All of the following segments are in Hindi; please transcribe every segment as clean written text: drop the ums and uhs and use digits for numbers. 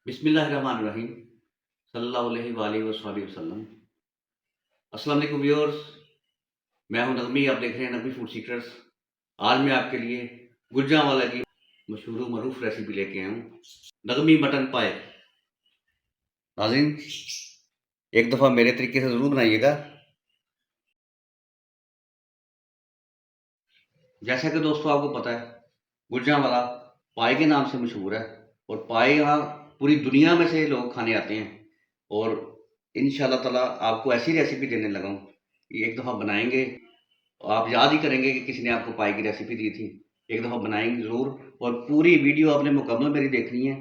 बिस्मिल्लाहिर्रहमानिर्रहीम सल्लल्लाहु अलैहि वसल्लम। अस्सलाम वालेकुम व्यूअर्स, मैं हूं नगमी। आप देख रहे हैं नगमी फूड सीक्रेट्स। आज मैं आपके लिए गुजरांवाला की मशहूर मरूफ रेसिपी लेके आया हूं, नगमी मटन पाए। नाज़रीन, एक दफ़ा मेरे तरीके से ज़रूर बनाइएगा। जैसा कि दोस्तों आपको पता है, गुजरांवाला पाए के नाम से मशहूर है और पाए यहाँ पूरी दुनिया में से लोग खाने आते हैं। और इंशाल्लाह ताला आपको ऐसी रेसिपी देने लगा हूँ, एक दफ़ा बनाएंगे आप याद ही करेंगे कि किसी ने आपको पाई की रेसिपी दी थी। एक दफ़ा बनाएंगे ज़रूर और पूरी वीडियो आपने मुकम्मल मेरी देखनी है।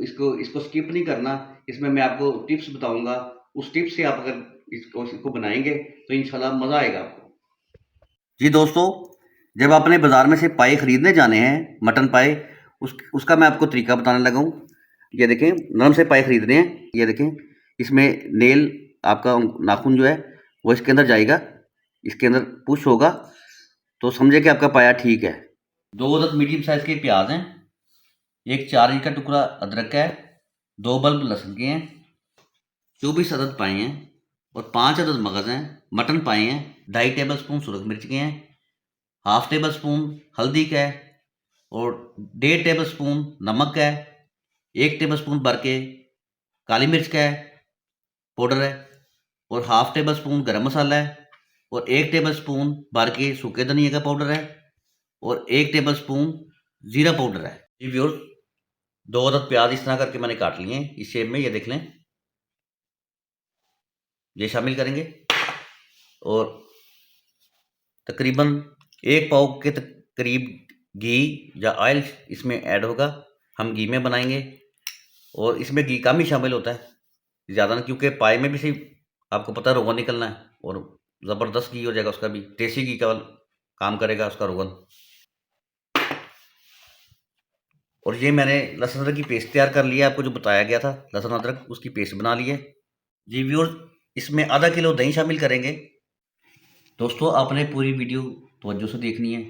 इसको इसको स्किप नहीं करना। इसमें मैं आपको टिप्स बताऊंगा। उस टिप्स से आप अगर इसको बनाएंगे तो इंशाल्लाह मज़ा आएगा आपको। जी दोस्तों, जब आपने बाज़ार में से पाए ख़रीदने जाने हैं, मटन पाए, उसका मैं आपको तरीका बताने लगा हूँ। ये देखें, नरम से पाए ख़रीदने हैं। ये देखें, इसमें नेल आपका नाखून जो है वो इसके अंदर जाएगा, इसके अंदर पुश होगा तो समझे कि आपका पाया ठीक है। 2 अदद मीडियम साइज़ के प्याज हैं, एक 4 इंच का टुकड़ा अदरक का है, 2 बल्ब लहसुन के हैं, 24 अदद पाए हैं और 5 अदद मगज़ हैं। मटन पाए हैं 2.5 टेबल स्पून सुरख मिर्च के हैं, हाफ टेबल स्पून हल्दी का है और 1.5 टेबल स्पून नमक का है, 1 टेबल स्पून भर के काली मिर्च का है पाउडर है और हाफ टेबल स्पून गरम मसाला है और 1 टेबल स्पून भर के सूखे धनिया का पाउडर है और 1 टेबल स्पून जीरा पाउडर है। जी व्यूअर्स, 2 अदद प्याज इस तरह करके मैंने काट लिए हैं इस शेप में, ये देख लें। ये शामिल करेंगे और तकरीबन 1 पाव के करीब घी या ऑयल इसमें ऐड होगा। हम घी में बनाएंगे और इसमें घी कम ही शामिल होता है, ज़्यादा ना, क्योंकि पाए में भी सिर्फ आपको पता है रोगन निकलना है और ज़बरदस्त घी हो जाएगा, उसका भी देसी घी का काम करेगा उसका रोगन। और ये मैंने लहसुन अदरक की पेस्ट तैयार कर लिया, आपको जो बताया गया था लहसुन अदरक, उसकी पेस्ट बना ली है। जी व्यूअर्स, इसमें आधा किलो दही शामिल करेंगे। दोस्तों, आपने पूरी वीडियो तवज्जो से देखनी है,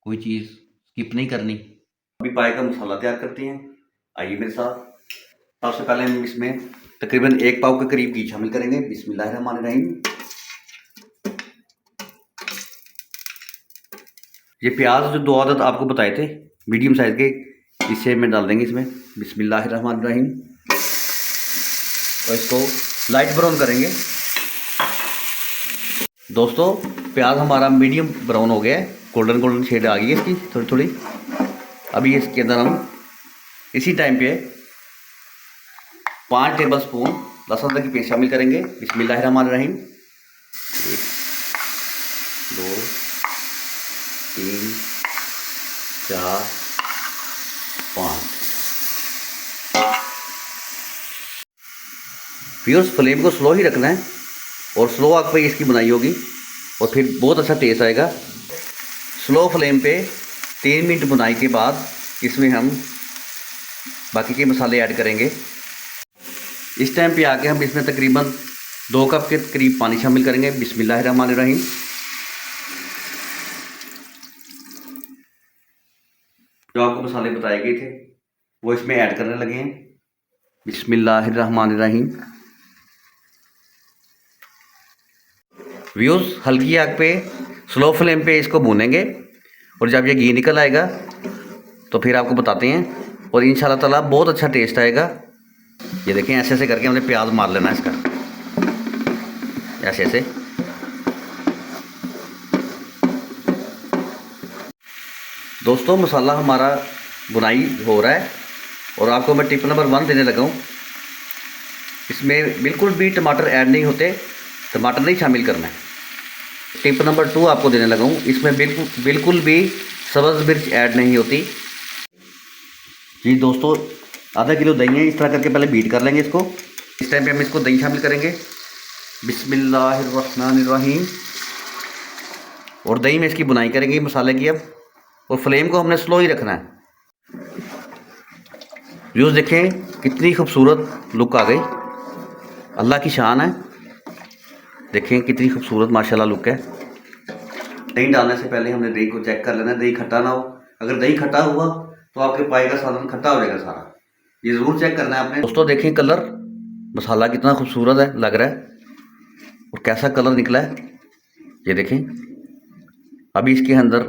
कोई चीज़ स्किप नहीं करनी। अभी पाए का मसाला तैयार करते हैं, आइए मेरे साथ। सबसे पहले हम इसमें तकरीबन 1 पाव के करीब घी शामिल करेंगे। बिस्मिल्लाहिर्रहमानिर्रहीम। ये प्याज जो 2 अदद आपको बताए थे मीडियम साइज़ के, इसे में डाल देंगे इसमें। बिस्मिल्लाहिर्रहमानिर्रहीम। और इसको लाइट ब्राउन करेंगे। दोस्तों, प्याज हमारा मीडियम ब्राउन हो गया है, गोल्डन गोल्डन शेड आ गई है इसकी थोड़ी थोड़ी। अभी इसके अंदर हम इसी टाइम पे 5 टेबल स्पून लहसुन अदरक की पेस्ट शामिल करेंगे। बिस्मिल्लाहिर्रहमानिर्रहीम। 1 2 3 4 5। व्यूअर्स, फ्लेम को स्लो ही रखना है और स्लो आग पे इसकी बनाई होगी और फिर बहुत अच्छा टेस्ट आएगा। स्लो फ्लेम पे 3 मिनट बुनाई के बाद इसमें हम बाकी के मसाले ऐड करेंगे। इस टाइम पे आके हम इसमें तकरीबन 2 कप के करीब पानी शामिल करेंगे। बिस्मिल्लाहिर्रहमानिर्रहीम। जो आपको मसाले बताए गए थे वो इसमें ऐड करने लगे हैं। बिस्मिल्लाहिर्रहमानिर्रहीम। व्यूअर्स, हल्की आग पे स्लो फ्लेम पे इसको भूनेंगे और जब ये घी निकल आएगा तो फिर आपको बताते हैं और इंशाल्लाह ताला बहुत अच्छा टेस्ट आएगा। ये देखें, ऐसे ऐसे करके हमने प्याज मार लेना है इसका, ऐसे ऐसे। दोस्तों, मसाला हमारा बुनाई हो रहा है और आपको मैं टिप नंबर 1 देने लगा हूँ। इसमें बिल्कुल भी टमाटर ऐड नहीं होते, टमाटर नहीं शामिल करना है। टिप नंबर 2 आपको देने लगा हूँ, इसमें बिल्कुल भी सब्ज़ मिर्च ऐड नहीं होती। जी दोस्तों, आधा किलो दही है, इस तरह करके पहले बीट कर लेंगे इसको। इस टाइम पे हम इसको दही शामिल करेंगे। बिस्मिल्लाहिर्रहमानिर्रहीम। और दही में इसकी बुनाई करेंगे मसाले की अब, और फ्लेम को हमने स्लो ही रखना है। व्यूज़ देखें, कितनी खूबसूरत लुक आ गई, अल्लाह की शान है। देखें कितनी खूबसूरत माशाल्लाह लुक है। दही डालने से पहले हमने दही को चेक कर लेना है, दही खट्टा ना हो। अगर दही खट्टा हुआ तो आपके पाए का सालन खट्टा हो जाएगा सारा। ये ज़रूर चेक करना है आपने। दोस्तों देखें कलर, मसाला कितना खूबसूरत है लग रहा है और कैसा कलर निकला है, ये देखें। अभी इसके अंदर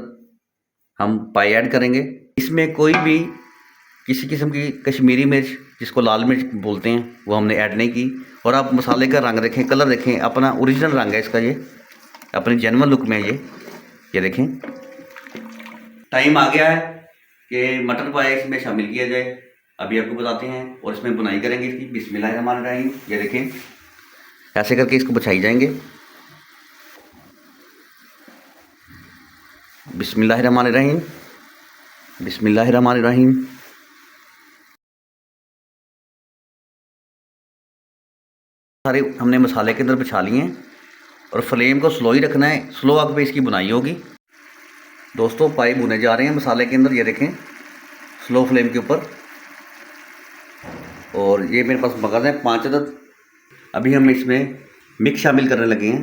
हम पाई ऐड करेंगे। इसमें कोई भी किसी किस्म की कश्मीरी मिर्च, जिसको लाल मिर्च बोलते हैं, वो हमने ऐड नहीं की। और आप मसाले का रंग देखें, कलर देखें, अपना ओरिजिनल रंग है इसका, ये अपनी जेन्युइन लुक में ये देखें। टाइम आ गया है कि मटर पाए इसमें शामिल किया जाए। अभी आपको बताते हैं और इसमें बुनाई करेंगे इसकी। बिस्मिल्लाहिर्रहमानिर्रहीम। ये देखें ऐसे करके इसको बिछाई जाएंगे। बिस्मिल्लाहिर्रहमानिर्रहीम, बिस्मिल्लाहिर्रहमानिर्रहीम। सारे हमने मसाले के अंदर बिछा लिए हैं और फ्लेम को स्लो ही रखना है, स्लो आग पे इसकी बुनाई होगी। दोस्तों पाए भुने जा रहे हैं मसाले के अंदर, ये देखें स्लो फ्लेम के ऊपर। और ये मेरे पास मगज़ है 5 अदद। अभी हम इसमें मिक्स शामिल करने लगे हैं।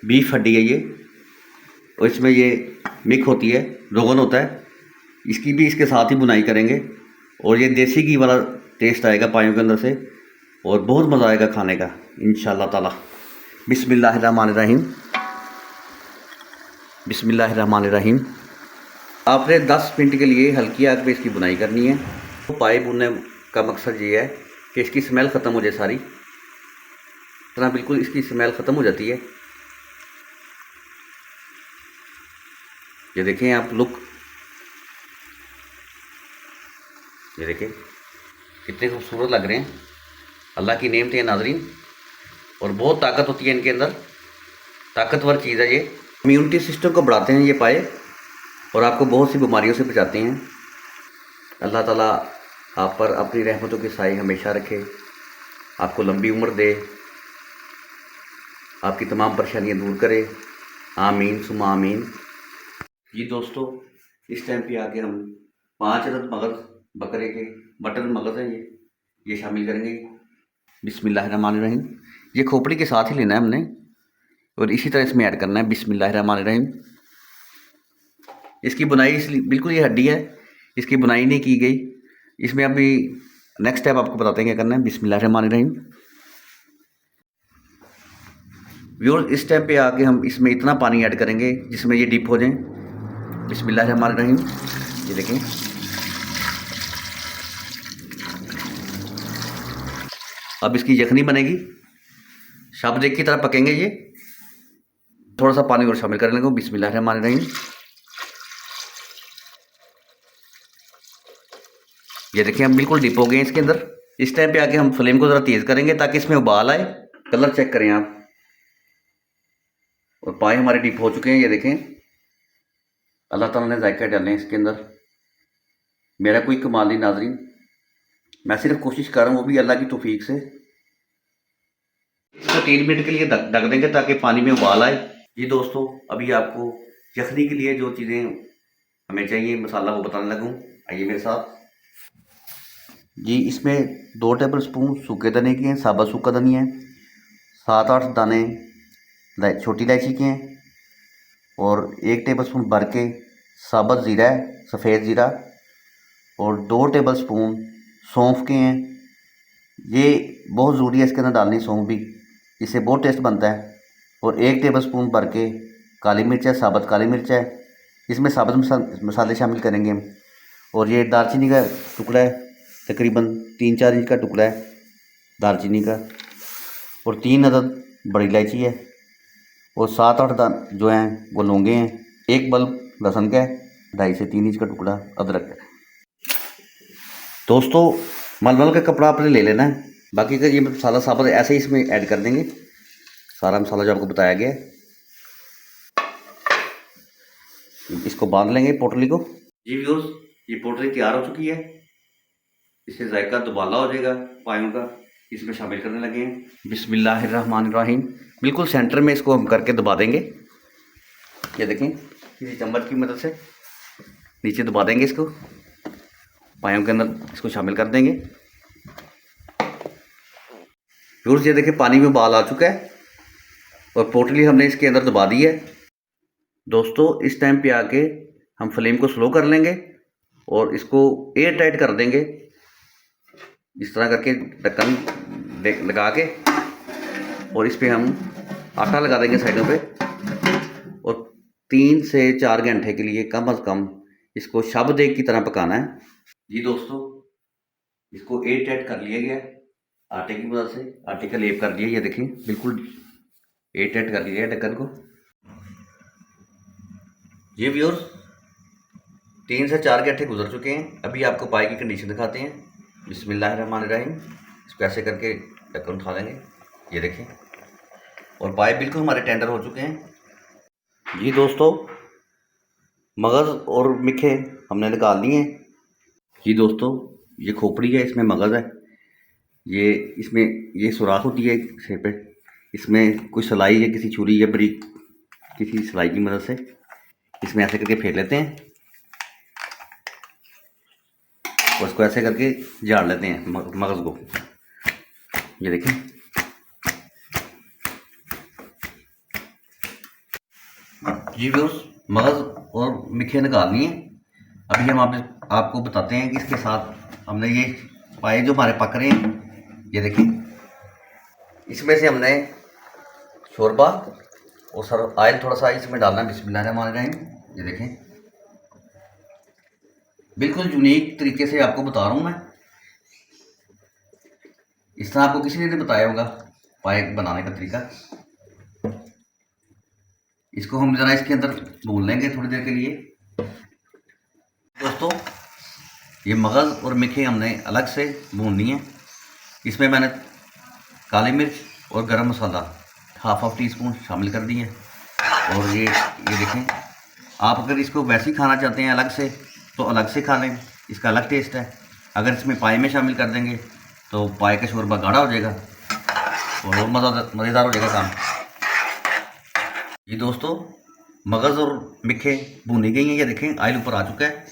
बीफ हड्डी है ये, और इसमें ये मिक्स होती है, रोगन होता है, इसकी भी इसके साथ ही बुनाई करेंगे। और ये देसी घी वाला टेस्ट आएगा पायों के अंदर से, और बहुत मज़ा आएगा खाने का इंशाअल्लाह ताला। बिस्मिल्लाहिर्रहमानिर्रहीम, बिस्मिल्लाहिर्रहमानिर्रहीम। आपने 10 मिनट के लिए हल्की आग पे इसकी बुनाई करनी है। तो पाए भुनने का मकसद ये है कि इसकी स्मेल ख़त्म हो जाए सारी, इतना बिल्कुल इसकी स्मेल ख़त्म हो जाती है। ये देखें आप लुक, ये देखें कितने खूबसूरत लग रहे हैं। अल्लाह की नेमत है नाज़रीन, और बहुत ताकत होती है इनके अंदर, ताकतवर चीज़ है ये। इम्यूनिटी सिस्टम को बढ़ाते हैं ये पाए, और आपको बहुत सी बीमारियों से बचाते हैं। अल्लाह ताला आप पर अपनी रहमतों की साई हमेशा रखे, आपको लंबी उम्र दे, आपकी तमाम परेशानियां दूर करे। आमीन सुमा आमीन। जी दोस्तों, इस टाइम पे आके हम 5 अदद मगज़, बकरे के मटन मगज़ हैं ये शामिल करेंगे। बिस्मिल्लाहिर्रहमानिर्रहीम। ये खोपड़ी के साथ ही लेना है हमने, और इसी तरह इसमें ऐड करना है। बिस्मिल्लाहिर्रहमानिर्रहीम। इसकी बुनाई इसलिए बिल्कुल, ये हड्डी है, इसकी बुनाई नहीं की गई। इसमें अभी नेक्स्ट स्टेप आपको बताते हैं क्या करना है। बिस्मिल्लाहिर्रहमानिर्रहीम। व्यूअर्स, इस स्टेप पे आके हम इसमें इतना पानी ऐड करेंगे जिसमें ये डीप हो जाए। बिस्मिल्लाहिर्रहमानिर्रहीम। ये देखें अब इसकी यखनी बनेगी, शाबत एक की तरह पकेंगे ये। थोड़ा सा पानी और शामिल कर लेंगे। बिस्मिल्लाहिर्रहमानिर्रहीम। ये देखिए हम बिल्कुल डिप हो गए हैं इसके अंदर। इस टाइम पे आके हम फ्लेम को ज़रा तेज़ करेंगे ताकि इसमें उबाल आए। कलर चेक करें आप, और पाए हमारे डिप हो चुके हैं। ये देखें अल्लाह ताला ने जायका डाले हैं इसके अंदर। मेरा कोई कमाल नहीं नाज़रीन, मैं सिर्फ कोशिश कर रहा हूँ, वो भी अल्लाह की तौफीक से। इसको 3 मिनट के लिए ढक देंगे ताकि पानी में उबाल आए। ये दोस्तों अभी आपको यखनी के लिए जो चीज़ें हमें चाहिए मसाला वो बताने लगूँ, आइए मेरे साथ। जी इसमें 2 टेबल स्पून सूखे धनिए के हैं, साबुत सूखा धनिया है, 7-8 दाने छोटी इलायची के हैं, और 1 टेबल स्पून भर के साबुत ज़ीरा है, सफ़ेद ज़ीरा, और 2 टेबल स्पून सौंफ के हैं। ये बहुत ज़रूरी है इसके अंदर डालनी सौंफ भी, इससे बहुत टेस्ट बनता है। और 1 टेबल स्पून भर के काली मिर्च है, साबुत काली मिर्च है। इसमें साबुत मसाले शामिल करेंगे हम। और ये दालचीनी का टुकड़ा है, तकरीबन 3-4 इंच का टुकड़ा है दालचीनी का। और 3 अदद बड़ी इलायची है, और 7-8 दान जो हैं वो लौंगे हैं। 1 बल्ब लहसुन का है, 2.5 से 3 इंच का टुकड़ा अदरक है। दोस्तों मलमल का कपड़ा आपने ले लेना है। बाकी का ये मसाला साबुत ऐसे ही इसमें ऐड कर देंगे, सारा मसाला जो आपको बताया गया है। इसको बांध लेंगे पोटली को। जी व्यूअर्स, ये पोटली तैयार हो चुकी है। इससे जायका दुबाला हो जाएगा पायों का। इसमें शामिल करने लगे हैं। बिस्मिल्लाहिर्रहमानिर्रहीम। बिल्कुल सेंटर में इसको हम करके दबा देंगे। ये देखें किसी चम्मच की मदद से नीचे दबा देंगे इसको, पायों के अंदर इसको शामिल कर देंगे। व्यूअर्स ये देखें पानी में उबाल आ चुका है, और पोटली हमने इसके अंदर दबा दी है। दोस्तों इस टाइम पे आके हम फ्लेम को स्लो कर लेंगे और इसको एयर टाइट कर देंगे इस तरह करके ढक्कन लगा के और इस पे हम आटा लगा देंगे साइडों पे और 3 से 4 घंटे के लिए कम अज़ कम इसको शबदेग की तरह पकाना है। जी दोस्तों, इसको 8 कर लिया गया आटे की मदद से, आटे का लेप कर लिया। ये देखें बिल्कुल 8 कर लिया है ढक्कन को। ये व्यूअर्स 3 से 4 घंटे गुजर चुके हैं। अभी आपको पाई की कंडीशन दिखाते हैं। बिस्मिल्लाहिर्रहमानिर्रहीम। इसको ऐसे करके ढक्कन उठा देंगे, ये देखें, और पाए बिल्कुल हमारे टेंडर हो चुके हैं। जी दोस्तों, मगज़ और मिखे हमने निकाल लिए हैं। जी दोस्तों, ये खोपड़ी है, इसमें मगज़ है, ये इसमें ये सुराख होती है सिर पे, इसमें कोई सिलाई या किसी छुरी या बरीक किसी सिलाई की मदद से इसमें ऐसे करके फेर लेते हैं और इसको ऐसे करके झाड़ लेते हैं मगज़ को। ये देखें, जी व्यूअर्स, मगज़ और मिखे निकाल लिए। अभी हम आपको बताते हैं कि इसके साथ हमने ये पाए जो हमारे पक रहे हैं, ये देखें, इसमें से हमने शोरबा और सर ऑयल थोड़ा सा इसमें डालना है। बिस्मिल्लाहिर्रहमानिर्रहीम। ये देखें, बिल्कुल यूनिक तरीके से आपको बता रहा हूँ मैं। इस तरह आपको किसी ने नहीं बताया होगा पाए बनाने का तरीका। इसको हम ज़रा इसके अंदर भून लेंगे थोड़ी देर के लिए। दोस्तों, ये मगज़ और मिखे हमने अलग से भून लिए। इसमें मैंने काली मिर्च और गरम मसाला हाफ टी स्पून शामिल कर दिए। और ये देखें, आप अगर इसको वैसे ही खाना चाहते हैं अलग से तो अलग से खा लें, इसका अलग टेस्ट है। अगर इसमें पाए में शामिल कर देंगे तो पाए का शोरबा गाढ़ा हो जाएगा और मज़ेदार हो जाएगा काम। ये दोस्तों, मगज़ और मिखे भुनी गई हैं। ये देखें, ऑयल ऊपर आ चुका है।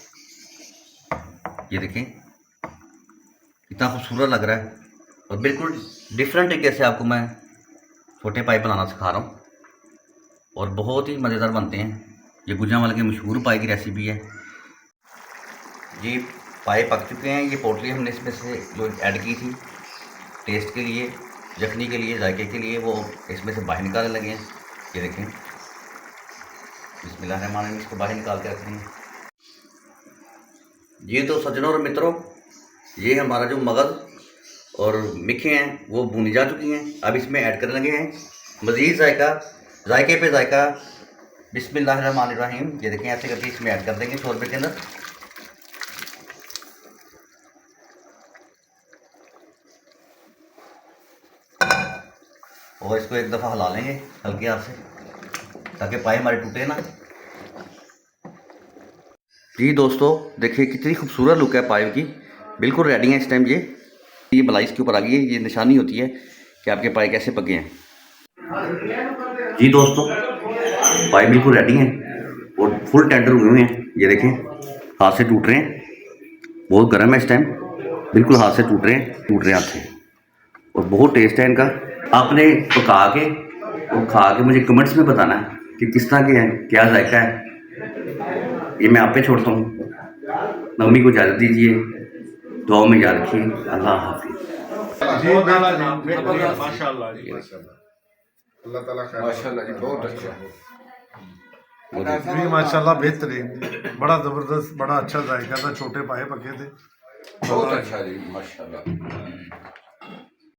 ये देखें, कितना खूबसूरत लग रहा है और बिल्कुल डिफरेंट तरीके से आपको मैं छोटे पाए बनाना सिखा रहा हूँ और बहुत ही मज़ेदार बनते हैं। ये गुजरांवाला की मशहूर पाए की रेसिपी है। ये पाए पक चुके हैं। ये पोटली हमने इसमें से जो ऐड की थी टेस्ट के लिए, यखनी के लिए, जायके के लिए, वो इसमें से बाहर निकालने लगे हैं। ये देखें, बिस्मिल्लाहिर्रहमानिर्रहीम। इसको बाहर निकाल के रखते हैं। ये तो सज्जनों और मित्रों, ये हमारा जो मगज़ और मिखे हैं वो भुनी जा चुकी हैं। अब इसमें ऐड करने लगे हैं मज़ीद जायके पे जायका। बिस्मिल्लाहिर्रहमानिर्रहीम। ये देखें, ऐसे करके इसमें ऐड कर देंगे शोरबे के अंदर। और इसको एक दफ़ा हिला लेंगे हल्के हाथ से ताकि पाए हमारे टूटे ना। जी दोस्तों, देखिए कितनी खूबसूरत लुक है पाए की, बिल्कुल रेडी है इस टाइम। ये मलाई इसके ऊपर आ गई है, ये निशानी होती है कि आपके पाए कैसे पके हैं। जी दोस्तों, पाए बिल्कुल रेडी हैं और फुल टेंडर हुए हैं। ये देखें, हाथ से टूट रहे हैं, बहुत गर्म है इस टाइम, बिल्कुल हाथ से टूट रहे हैं हाथ से, और बहुत टेस्ट है इनका। आपने पका के और खा के मुझे कमेंट्स में बताना है कि किस तरह के हैं, क्या जायका है। ये मैं आप पे छोड़ता हूँ। मम्मी को इजाज़त दीजिए, दुआ में याद रखिए। अल्लाह हाफिज़। माशाल्लाह जी, अल्लाह ताला खैर। माशाल्लाह जी, बहुत अच्छा जी, माशाल्लाह बेहतरीन, बड़ा ज़बरदस्त, बड़ा अच्छा जायका था। छोटे पाए पके थे, बहुत अच्छा जी, माशाल्लाह।